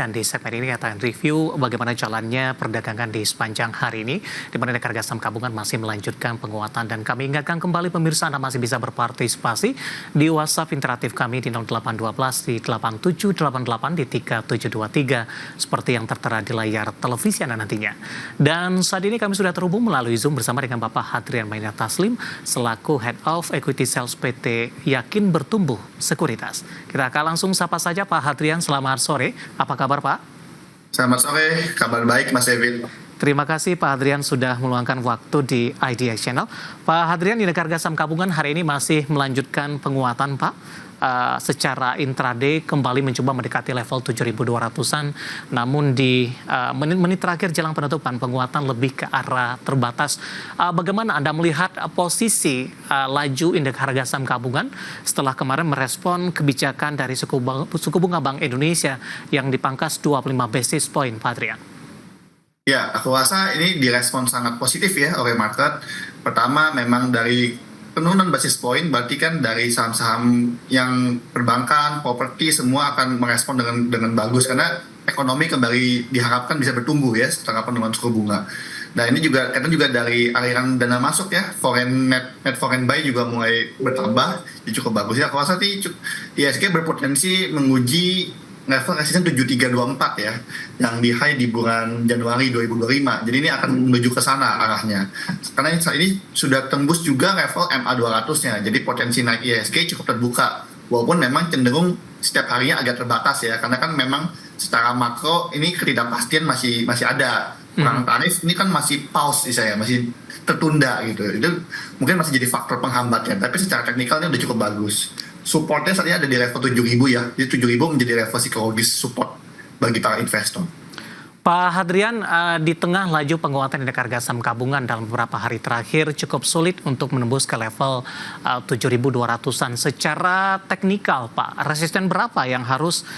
dan di segmen ini kita akan review bagaimana jalannya perdagangan di sepanjang hari ini, di mana indeks harga saham gabungan masih melanjutkan penguatan, dan kami ingatkan kembali pemirsa Anda masih bisa berpartisipasi di WhatsApp interaktif kami di 0812 di 8788 di 3723 seperti yang tertera di layar televisi Anda nantinya. Dan saat ini kami sudah terhubung melalui Zoom bersama dengan Bapak Hadrian Maina Taslim selaku Head of Equity Sales PT Yakin Bertumbuh Sekuritas. Kita akan langsung sapa saja Pak Hadrian, selamat sore. Apa kabar Pak? Selamat sore, kabar baik Mas Evin. Terima kasih Pak Hadrian sudah meluangkan waktu di IDX Channel. Pak Hadrian, indeks harga saham gabungan hari ini masih melanjutkan penguatan Pak. Secara intraday kembali mencoba mendekati level 7.200-an, namun di menit-menit terakhir jelang penutupan penguatan lebih ke arah terbatas. Bagaimana Anda melihat posisi laju indeks harga saham gabungan setelah kemarin merespon kebijakan dari suku bunga Bank Indonesia yang dipangkas 25 basis point, Pak Hadrian? Ya, aku rasa ini direspon sangat positif ya oleh market. Pertama, memang dari penurunan basis point, berarti kan dari saham-saham yang perbankan, properti, semua akan merespon dengan bagus, karena ekonomi kembali diharapkan bisa bertumbuh ya setelah penurunan suku bunga. Nah ini juga karena juga dari aliran dana masuk ya, net foreign buy juga mulai bertambah, cukup bagus ya. Aku rasa IHSG berpotensi menguji level resisten 7324 ya, yang di high di bulan Januari 2025. Jadi ini akan menuju ke sana arahnya. Karena saat ini sudah tembus juga level MA 200-nya. Jadi potensi naik IHSG cukup terbuka. Walaupun memang cenderung setiap harinya agak terbatas ya, karena kan memang secara makro ini ketidakpastian masih ada. Perang tarif ini kan masih pause masih tertunda gitu. Itu mungkin masih jadi faktor penghambatnya. Tapi secara teknikal ini udah cukup bagus. Supportnya saat ini ada di level 7.000 ya. Jadi 7.000 menjadi level psikologis support bagi para investor. Pak Hadrian, di tengah laju penguatan indeks harga saham gabungan dalam beberapa hari terakhir cukup sulit untuk menembus ke level 7.200-an. Secara teknikal Pak, resisten berapa yang harus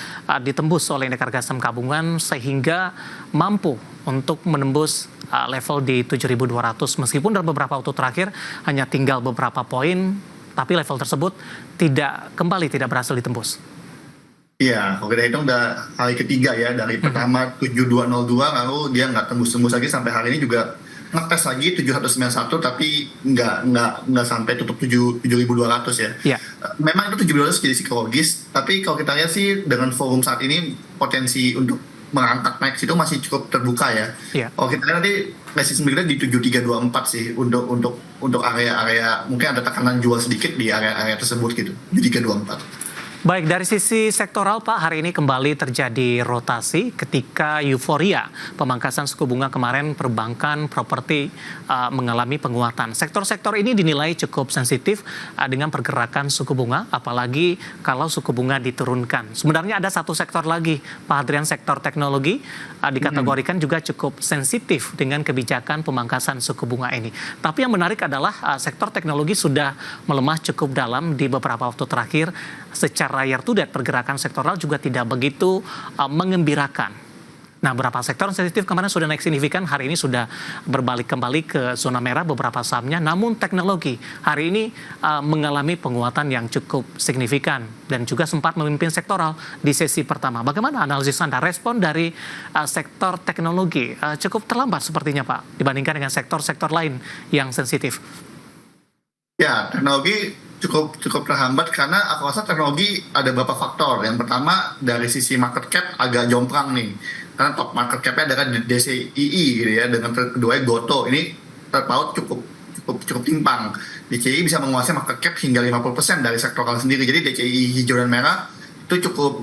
ditembus oleh indeks harga saham gabungan sehingga mampu untuk menembus level di 7.200, meskipun dalam beberapa waktu terakhir hanya tinggal beberapa poin, tapi level tersebut tidak berhasil ditembus. Iya, kalau kita hitung udah hari ketiga ya, dari pertama 7202 lalu dia nggak tembus-tembus lagi sampai hari ini juga ngetes lagi 7191 tapi nggak sampai tutup 7200 ya. Iya. Memang itu 7200 jadi psikologis, tapi kalau kita lihat sih dengan volume saat ini potensi untuk mengangkat naik situ masih cukup terbuka ya. Yeah. Kalau kita lihat nanti resisten berikutnya di 7324 sih untuk area-area mungkin ada tekanan jual sedikit di area-area tersebut gitu. 7324. Baik, dari sisi sektoral Pak, hari ini kembali terjadi rotasi ketika euforia pemangkasan suku bunga kemarin perbankan, properti mengalami penguatan. Sektor-sektor ini dinilai cukup sensitif dengan pergerakan suku bunga, apalagi kalau suku bunga diturunkan. Sebenarnya ada satu sektor lagi, Pak Hadrian, sektor teknologi dikategorikan juga cukup sensitif dengan kebijakan pemangkasan suku bunga ini. Tapi yang menarik adalah sektor teknologi sudah melemah cukup dalam di beberapa waktu terakhir. Secara year to date pergerakan sektoral juga tidak begitu mengembirakan. Nah, beberapa sektor sensitif kemarin sudah naik signifikan, hari ini sudah berbalik kembali ke zona merah beberapa sahamnya. Namun teknologi hari ini mengalami penguatan yang cukup signifikan dan juga sempat memimpin sektoral di sesi pertama. Bagaimana analisis Anda? Respon dari sektor teknologi cukup terlambat sepertinya Pak dibandingkan dengan sektor-sektor lain yang sensitif. Ya, teknologi cukup terhambat karena aku rasa teknologi ada beberapa faktor. Yang pertama dari sisi market cap agak jomplang nih, karena top market cap-nya adalah DCII gitu ya, dengan kedua Goto ini terpaut cukup timpang. DCII bisa menguasai market cap hingga 50% dari sektoral sendiri. Jadi DCII hijau dan merah itu cukup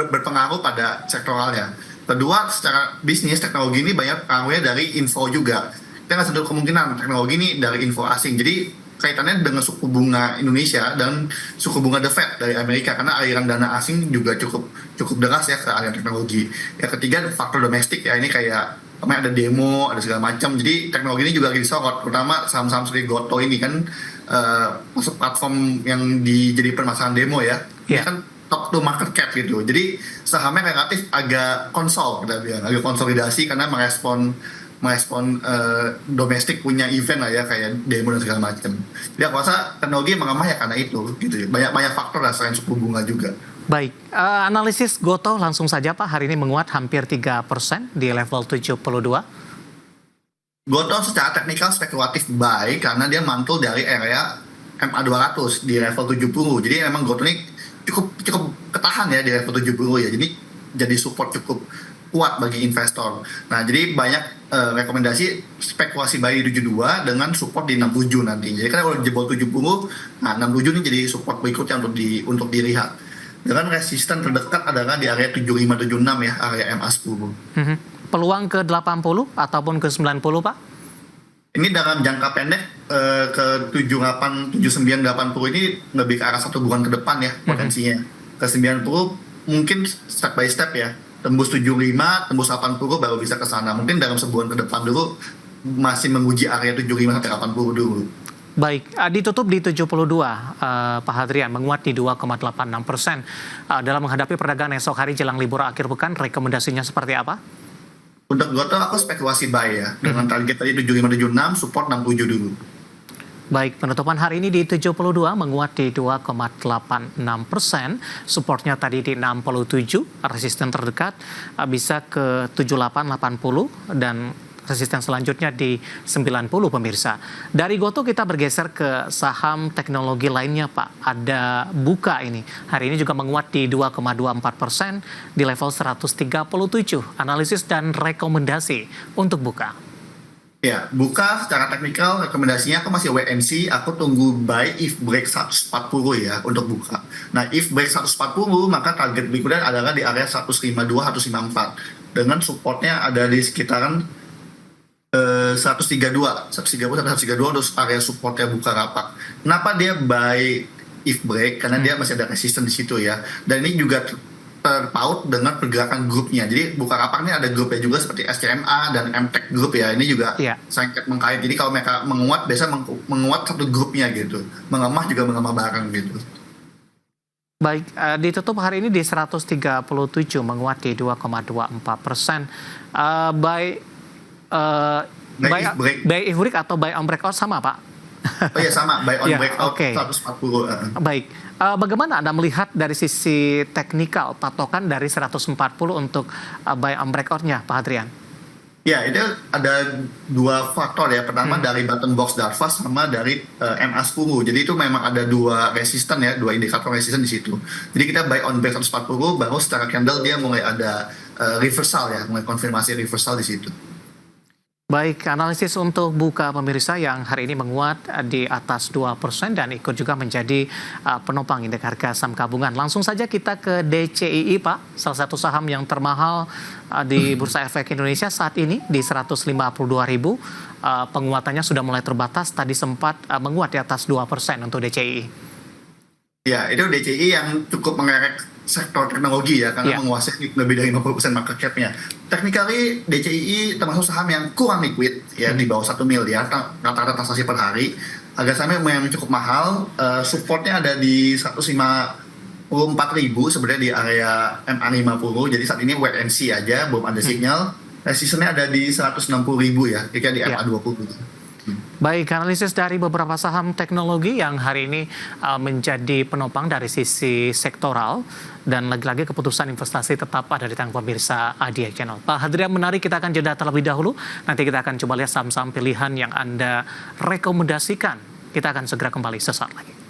berpengaruh pada sektoralnya. Kedua, secara bisnis teknologi ini banyak pengaruhnya dari info juga. Kita nggak satu kemungkinan teknologi ini dari info asing. Jadi kaitannya dengan suku bunga Indonesia dan suku bunga The Fed dari Amerika, karena aliran dana asing juga cukup deras ya ke aliran teknologi. Yang ketiga faktor domestik ya, ini kayak ada demo, ada segala macam. Jadi teknologi ini juga lagi disorot, terutama saham-saham seperti Goto ini kan masuk platform yang jadi permasalahan demo ya. Ini kan top to market cap gitu. Jadi sahamnya relatif agak agak konsolidasi karena merespon merespon domestik punya event lah ya kayak demo dan segala macam. Jadi aku rasa teknologi mengemah ya karena itu gitu ya. Banyak faktor lah selain suku bunga juga. Baik, analisis Gotoh langsung saja Pak, hari ini menguat hampir 3% di level 72. Gotoh secara teknikal spekulatif baik karena dia mantul dari area MA200 di level 70. Jadi memang Gotoh ini cukup ketahan ya di level 70 ya. Jadi support cukup kuat bagi investor. Nah, jadi banyak rekomendasi spekulasi buy di 72 dengan support di 67 nanti. Jadi kan kalau jebol 70, nah 67 ini jadi support berikutnya untuk dilihat. Dengan resisten terdekat adalah di area 7576 ya, area MA10. Peluang ke 80 ataupun ke 90 Pak? Ini dalam jangka pendek ke 78, 79, 80 ini lebih ke arah 1 bulan ke depan ya potensinya. Ke 90 mungkin step by step ya. Tembus 75, tembus 80 baru bisa ke sana. Mungkin dalam sebulan ke depan dulu masih menguji area 75 sampai 80 dulu. Baik, ditutup di 72, Pak Hadrian, menguat di 2,86%. Dalam menghadapi perdagangan esok hari jelang libur akhir pekan, rekomendasinya seperti apa? Untuk Gotoh aku spekulasi buy ya, dengan target tadi 7576, support 67 dulu. Baik, penutupan hari ini di 72 menguat di 2,86%, supportnya tadi di 67, resisten terdekat bisa ke 7880 dan resisten selanjutnya di 90 pemirsa. Dari Gotoh kita bergeser ke saham teknologi lainnya Pak. Ada Buka ini. Hari ini juga menguat di 2,24% di level 137. Analisis dan rekomendasi untuk Buka. Ya, Buka secara teknikal rekomendasinya aku masih wait and see. Aku tunggu buy if break 140 ya untuk Buka. Nah, if break 140 maka target berikutnya adalah di area 152, 154. Dengan supportnya ada di sekitaran 132 terus area supportnya Bukalapak. Kenapa dia buy if break? Karena dia masih ada resisten di situ ya. Dan ini juga terpaut dengan pergerakan grupnya. Jadi Bukalapak ini ada grupnya juga seperti SCMA dan MTech Group ya. Ini juga sangat mengkait. Jadi kalau mereka menguat, biasa menguat satu grupnya gitu. Mengemah juga mengemah bareng gitu. Baik, ditutup hari ini di 137, menguat di 2,24%. Buy if break atau buy on breakout sama Pak? Oh iya sama, buy on breakout 140. Baik, bagaimana Anda melihat dari sisi teknikal patokan dari 140 untuk buy on breakout-nya Pak Hadrian? Ya, itu ada dua faktor ya. Pertama dari bottom box Darvas sama dari MA10. Jadi itu memang ada dua resisten ya, dua indikator resisten di situ. Jadi kita buy on break 140, baru secara candle dia mulai ada reversal ya, mulai konfirmasi reversal di situ. Baik, analisis untuk Buka pemirsa yang hari ini menguat di atas 2% dan ikut juga menjadi penopang indeks harga saham gabungan. Langsung saja kita ke DCII Pak, salah satu saham yang termahal di Bursa Efek Indonesia saat ini di 152.000. Penguatannya sudah mulai terbatas, tadi sempat menguat di atas 2% untuk DCII. Ya, itu DCII yang cukup mengerek sektor teknologi ya, karena menguasai lebih dari 50% market cap-nya. Technically, DCII termasuk saham yang kurang liquid, ya, di bawah 1 miliar, rata-rata transaksi per hari. Harga sahamnya yang cukup mahal, supportnya ada di 154.000 sebenarnya di area MA50, jadi saat ini wait and see aja, belum ada sinyal. Resistennya ada di 160.000 ya, jika di MA20. Baik, analisis dari beberapa saham teknologi yang hari ini menjadi penopang dari sisi sektoral dan lagi-lagi keputusan investasi tetap ada di tangan pemirsa ADI Channel. Pak Hadrian, menarik, kita akan jeda terlebih dahulu. Nanti kita akan coba lihat saham-saham pilihan yang Anda rekomendasikan. Kita akan segera kembali sesaat lagi.